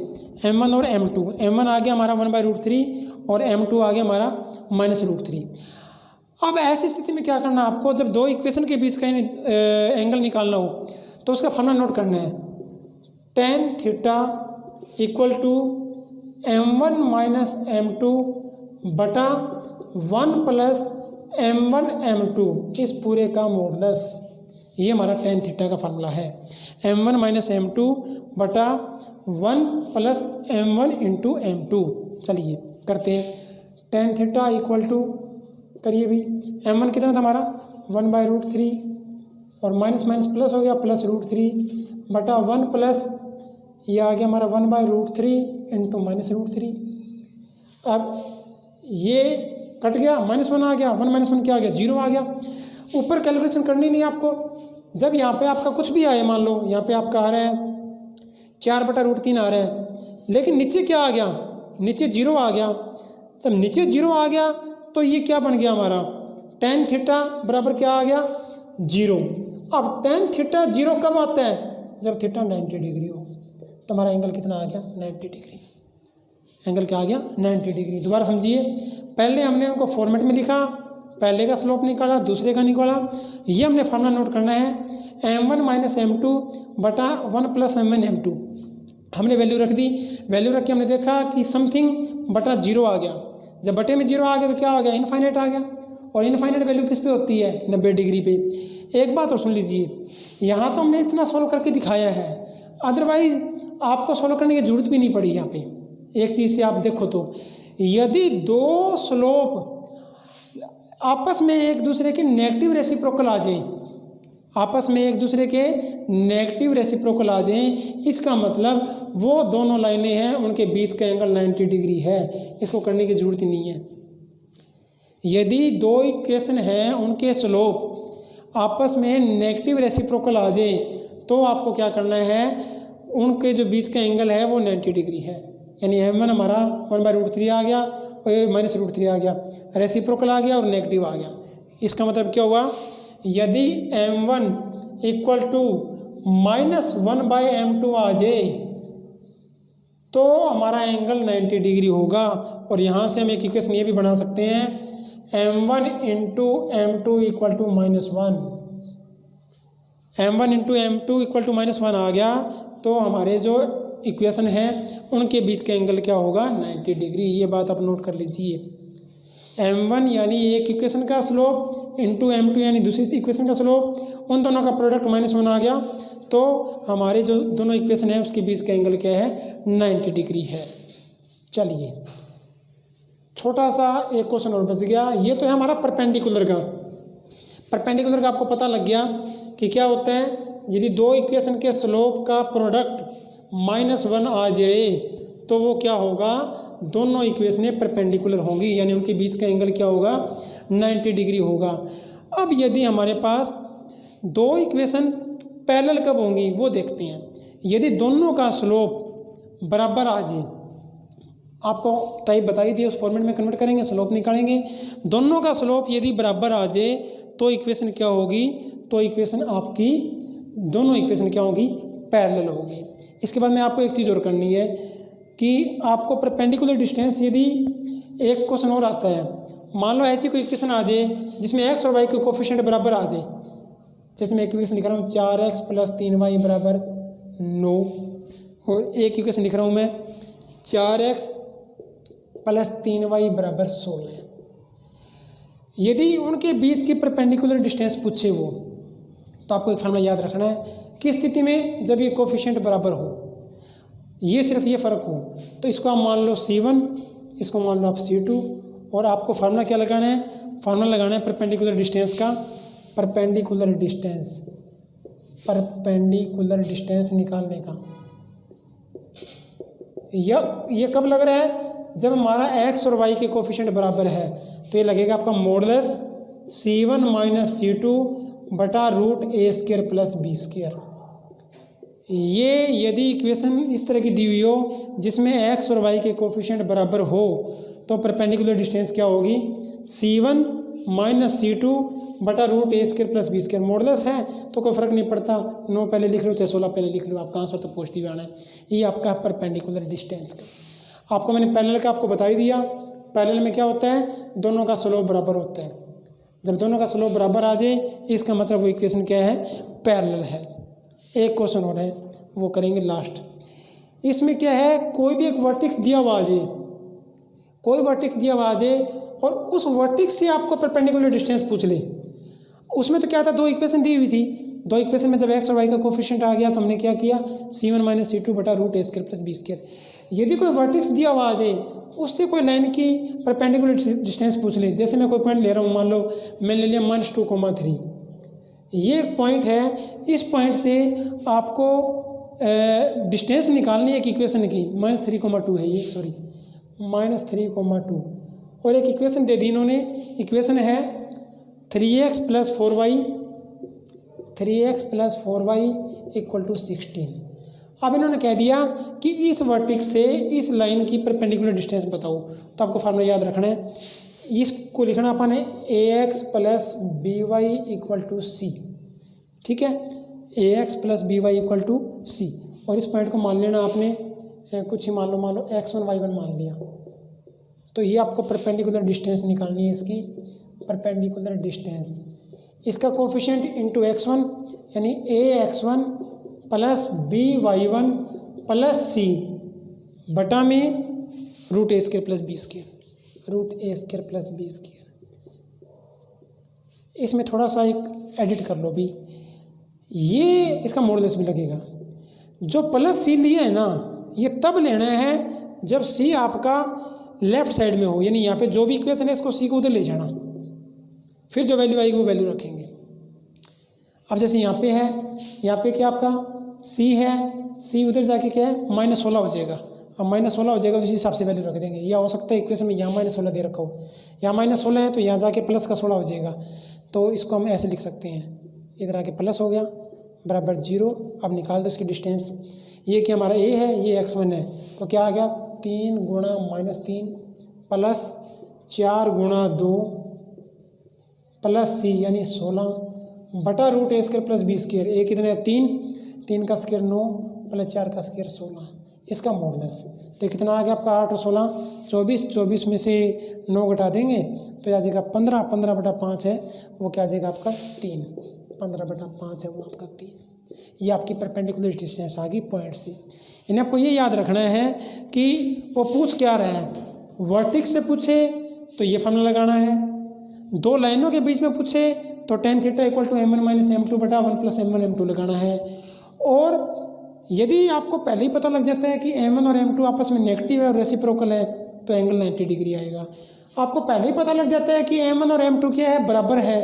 m1 और m2। m1 आ गया हमारा 1/√3 और m2 आ गया हमारा -√3। अब ऐसी स्थिति में क्या करना है आपको, जब दो इक्वेशन के बीच का एंगल निकालना हो तो उसका फॉर्मूला नोट करना है। tan theta equal to m1 minus m2 बटा 1 प्लस m1 m2 इस पूरे का मॉडुलस। ये हमारा tan थीटा का फार्मूला है। m1 माइनस m2 बटा 1 प्लस m1 इंटू m2। चलिए करते हैं। tan थीटा इक्वल टू, करिए भी, m1 कितना था हमारा? 1/√3, और माइनस माइनस प्लस हो गया, प्लस √3 बटा 1 प्लस, ये आ गया हमारा 1/√3 इंटू -√3। अब ये कट गया, -1 आ गया, 1 - 1 क्या आ गया? 0 आ गया। ऊपर कैलकुलेशन करनी नहीं आपको। जब यहाँ पे आपका कुछ भी आए, मान लो यहाँ पे आपका आ रहा है 4/√3 आ रहा है, लेकिन नीचे क्या आ गया? नीचे 0 आ गया। तब नीचे 0 आ गया तो ये क्या बन गया हमारा? tan थीटा बराबर क्या आ गया? 0। अब tan थीटा 0 कब आता है? जब थीटा 90 डिग्री हो। तो हमारा एंगल कितना आ गया? 90 डिग्री। एंगल क्या आ गया? 90 डिग्री। दोबारा समझिए, पहले हमने उनको फॉर्मेट में लिखा, पहले का स्लोप निकाला, दूसरे का निकाला। ये हमने फार्मूला नोट करना है, m1 माइनस m2 बटा 1 प्लस m1 m2। हमने वैल्यू रख दी, वैल्यू रख के हमने देखा कि समथिंग बटा 0 आ गया। जब बटे में 0 आ गया तो क्या आ गया? इनफाइनाइट आ गया। और इनफाइनाइट वैल्यू किस पे होती है? 90 डिग्री पे। एक बात और सुन लीजिए, यहाँ तो हमने इतना सॉल्व करके दिखाया है, अदरवाइज आपको सॉल्व करने की जरूरत भी नहीं पड़ी। यहाँ पे एक चीज़ से आप देखो तो, यदि दो स्लोप आपस में एक दूसरे के नेगेटिव रेसिप्रोकल आ जाए, आपस में एक दूसरे के नेगेटिव रेसिप्रोकल आ जाएं, इसका मतलब वो दोनों लाइनें हैं, उनके बीच का एंगल 90 डिग्री है। इसको करने की ज़रूरत ही नहीं है। यदि दो इक्वेशन हैं, उनके स्लोप आपस में नेगेटिव रेसिप्रोकल आ जाए, तो आपको क्या करना है? उनके जो बीच का एंगल है वो 90 डिग्री है। यानी m1 हमारा 1/√3 आ गया और -√3 आ गया, रेसिप्रोकल आ गया और नेगेटिव आ गया। इसका मतलब क्या हुआ? यदि m1 इक्वल टू -1/m2 आ जाए तो हमारा एंगल 90 डिग्री होगा। और यहाँ से हम एक इक्वेशन ये भी बना सकते हैं, m1 into m2 equal to -1। m1 into m2 equal to -1 आ गया, तो हमारे जो इक्वेशन है उनके बीच का एंगल क्या होगा? 90 डिग्री। ये बात आप नोट कर लीजिए। m1 यानी एक इक्वेशन का स्लोप इंटू m2 यानी दूसरी इक्वेशन का स्लोप, उन दोनों का प्रोडक्ट -1 आ गया, तो हमारे जो दोनों इक्वेशन है उसके बीच का एंगल क्या है? 90 डिग्री है। चलिए छोटा सा एक क्वेश्चन और बच गया। ये तो है हमारा परपेंडिकुलर का। परपेंडिकुलर का आपको पता लग गया कि क्या होता है, यदि दो इक्वेशन के स्लोप का प्रोडक्ट -1 आ जाए तो वो क्या होगा? दोनों इक्वेशनें परपेंडिकुलर होंगी, यानी उनके बीच का एंगल क्या होगा? 90 डिग्री होगा। अब यदि हमारे पास दो इक्वेशन पैरेलल कब होंगी वो देखते हैं। यदि दोनों का स्लोप बराबर आ जाए, आपको टाइप बताई दी, उस फॉर्मेट में कन्वर्ट करेंगे, स्लोप निकालेंगे। दोनों का स्लोप यदि बराबर आ जाए तो इक्वेशन क्या होगी, तो इक्वेशन आपकी दोनों इक्वेशन क्या होगी, पैरेलल होगी। इसके बाद में आपको एक चीज़ और करनी है कि आपको परपेंडिकुलर डिस्टेंस यदि एक क्वेश्चन और आता है, मान लो ऐसी कोई इक्वेशन आ जाए जिसमें एक्स और वाई के कोफिशिएंट बराबर आ जाए, जैसे मैं एक इक्वेशन लिख रहा हूँ 4x + 3y = 9, और एक इक्वेशन लिख रहा हूँ मैं 4x + 3y = 16। यदि उनके बीच की परपेंडिकुलर डिस्टेंस पूछे वो, तो आपको एक फार्मूला याद रखना है, किस स्थिति में, जब ये कोफिशिएंट बराबर हो, ये सिर्फ ये फ़र्क हो, तो इसको आप मान लो C1, इसको मान लो आप C2, और आपको फार्मूला क्या लगाना है, फार्मूला लगाना है परपेंडिकुलर डिस्टेंस का, परपेंडिकुलर डिस्टेंस निकालने का। ये कब लग रहा है, जब हमारा x और y के कोफिशिएंट बराबर है, तो ये लगेगा आपका modulus C1 - C2 / √a² + b²। ये यदि इक्वेशन इस तरह की दी हुई हो जिसमें x और y के कोफिशिएंट बराबर हो, तो परपेंडिकुलर डिस्टेंस क्या होगी, C1 - C2 / √a² + b²। Modulus है तो कोई फ़र्क नहीं पड़ता, 9 पहले लिख लो चाहे 16 पहले लिख लो, आपका आंसर तो पॉजिटिव आना है। ये आपका परपेंडिकुलर डिस्टेंस का। आपको मैंने पैरेलल का आपको बता ही दिया। पैरेलल में क्या होता है, दोनों का स्लोप बराबर होता है। जब दोनों का स्लोप बराबर आ जाए, इसका मतलब वो इक्वेशन क्या है, पैरेलल है। एक क्वेश्चन और है, वो करेंगे लास्ट। इसमें क्या है, कोई भी एक वर्टेक्स दिया हुआ आ जाए, कोई वर्टेक्स दिया हुआ आ जाए और उस वर्टेक्स से आपको परपेंडिकुलर डिस्टेंस पूछ ले। उसमें तो क्या था, दो इक्वेशन दी हुई थी, दो इक्वेशन में जब x और y का कोफिशिएंट आ गया तो हमने क्या किया, C1 - C2 / √a² + b²। यदि कोई वर्टेक्स दिया हुआ आ जाए, उससे कोई लाइन की परपेंडिकुलर डिस्टेंस पूछ ले, जैसे मैं कोई पॉइंट ले रहा हूँ, मान लो मैंने ले लिया -2,3, ये एक पॉइंट है, इस पॉइंट से आपको डिस्टेंस निकालनी है एक इक्वेशन की, -3,2 है ये, सॉरी -3,2, और एक इक्वेशन दे दी इन्होंने, इक्वेशन है 3x + 4y = 16। अब इन्होंने कह दिया कि इस वर्टेक्स से इस लाइन की परपेंडिकुलर डिस्टेंस बताओ, तो आपको फार्मूला याद रखना है, इसको लिखना अपन है ax + by = c, ठीक है, ax + by = c, और इस पॉइंट को मान लेना आपने कुछ ही मान लो x1 y1 मान लिया, तो ये आपको परपेंडिकुलर डिस्टेंस निकालनी है, इसकी परपेंडिकुलर डिस्टेंस, इसका कोफिशिएंट इंटू x1 यानी ax1 + by1 + c बटा में √a² + b²। इसमें थोड़ा सा एक एडिट कर लो भी, ये इसका मॉडुलस भी लगेगा। जो +c लिया है ना, ये तब लेना है जब c आपका लेफ्ट साइड में हो, यानी यहाँ पे जो भी इक्वेशन है इसको c को उधर ले जाना, फिर जो वैल्यू आएगी वो वैल्यू रखेंगे। अब जैसे यहाँ पे है, यहाँ पे क्या आपका c है, c उधर जाके क्या है -16 हो जाएगा। अब -16 हो जाएगा तो इस हिसाब से वैल्यू रख देंगे, या हो सकता है इक्वेशन में यहाँ -16 दे रखा हो, यहाँ -16 है तो यहाँ जाके प्लस का 16 हो जाएगा, तो इसको हम ऐसे लिख सकते हैं, इधर आके प्लस हो गया बराबर 0। अब निकाल दो इसकी डिस्टेंस, ये क्या हमारा a है, ये x1 है, तो क्या आ गया 3 × -3 + 4 × 2 + c यानी 16 बटा √a² + b²। a कितना है 3 का स्क्वायर 9 + 4 का स्क्वायर 16, इसका मॉडुलस, तो कितना आ गया आपका 8 और 16 24 में से 9 घटा देंगे तो आ जाएगा 15 बटा 5 है वो क्या आ जाएगा आपका 3, 15 बटा 5 है वो आपका 3। ये आपकी परपेंडिकुलर डिस्टेंस आ गई पॉइंट से। इन्हें आपको ये याद रखना है कि वो पूछ क्या रहा है, वर्टेक्स से पूछे तो ये फार्मूला लगाना है, दो लाइनों के बीच में पूछे तो tan θ = m1 - m2 बटा 1 + m1 m2 लगाना है। और यदि आपको पहले ही पता लग जाता है कि m1 और m2 आपस में नेगेटिव है और रेसिप्रोकल है तो एंगल 90 डिग्री आएगा। आपको पहले ही पता लग जाता है कि m1 और m2 क्या है, बराबर है,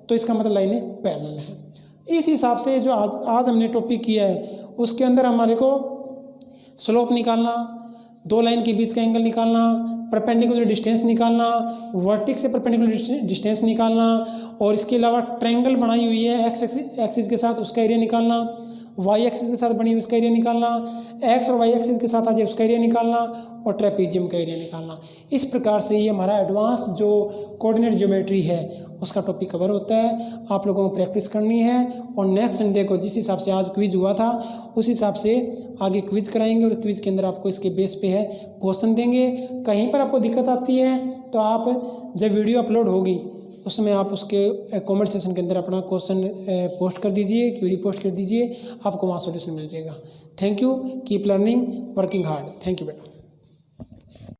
तो इसका मतलब लाइनें पैरेलल है। इस हिसाब से जो आज हमने टॉपिक किया है उसके अंदर हमारे को स्लोप निकालना, दो लाइन के बीच का एंगल निकालना, परपेंडिकुलर डिस्टेंस निकालना, वर्टेक्स से परपेंडिकुलर डिस्टेंस निकालना, और इसके अलावा ट्रायंगल बनाई हुई है एक्स एक्सिस के साथ उसका एरिया निकालना, वाई एक्सिस के साथ बनी हुई उसका एरिया निकालना, एक्स और वाई एक्सिस के साथ आ जाए उसका एरिया निकालना, और ट्रेपीजियम का एरिया निकालना। इस प्रकार से ये हमारा एडवांस जो कोऑर्डिनेट ज्योमेट्री है उसका टॉपिक कवर होता है। आप लोगों को प्रैक्टिस करनी है और नेक्स्ट संडे को जिस हिसाब से आज क्विज हुआ था उस हिसाब से आगे क्विज कराएंगे, और क्विज के अंदर आपको इसके बेस पे है क्वेश्चन देंगे। कहीं पर आपको दिक्कत आती है तो आप जब वीडियो अपलोड होगी उसमें आप उसके कमेंट सेक्शन के अंदर अपना क्वेश्चन पोस्ट कर दीजिए, क्वेरी पोस्ट कर दीजिए, आपको वहाँ सॉल्यूशन मिल जाएगा। Thank you, keep learning, working hard. Thank you बेटा।